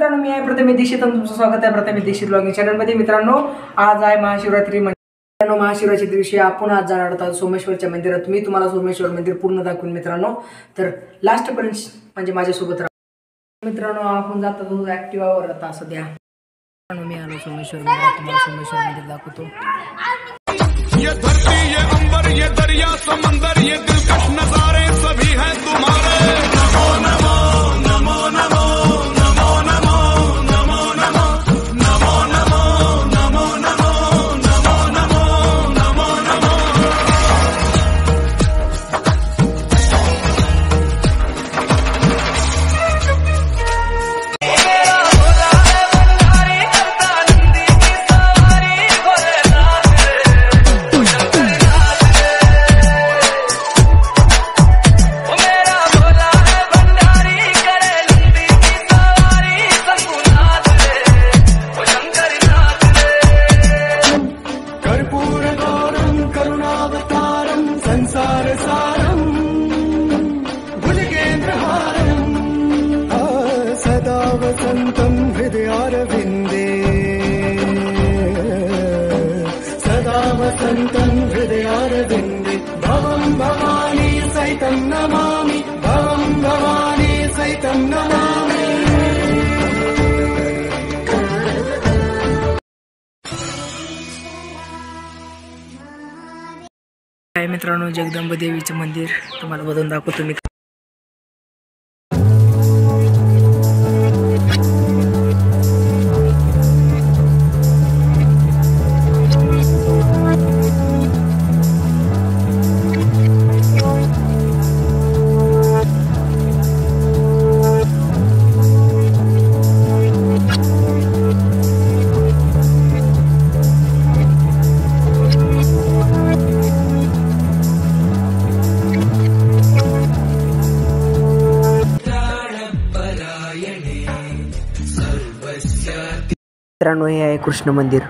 मित्रांनो, मी आहे प्रथमेश दीक्षित आणि तुमचं स्वागत आहे प्रथमेश दीक्षित ब्लॉगिंग चॅनलमध्ये। मित्रांनो, आज आहे महाशिवरात्री। मित्रांनो, महाशिवरात्री दिवशी आपण आज जाणार आहोत सोमेश्वरच्या मंदिरात। मी तुम्हाला सोमेश्वर मंदिर पूर्ण दाखवेन मित्रांनो, तर लास्ट पर्यंत म्हणजे माझ्यासोबत राहा। मित्रांनो, आपण जात आहोत ॲक्टिवावर आता सध्या। मित्रांनो, मी आलो सोमेश्वर मंदिरात, तुम्हाला सोमेश्वर मंदिर दाखवतो। ये धरती, ये अंबर, ये दरिया समंदर, ये दिलकश नजारे सभी हैं तुम्हारे। नमो नमो नमो नमो नमो नमो नमो नमो नमो नमो नमो नमो नमो नमो नमो नमो। वसन्तं हृदयारविन्दे सदा वसन्तं हृदयारविन्दे भवं भवानी सहितं नमामि भवं भवानी सहितं नमामि। मित्रांनो, जगदंबा देवीचं मंदिर तुम्हाला बघून दाखवतो मी। मित्रांनो, हे आहे कृष्ण मंदिर।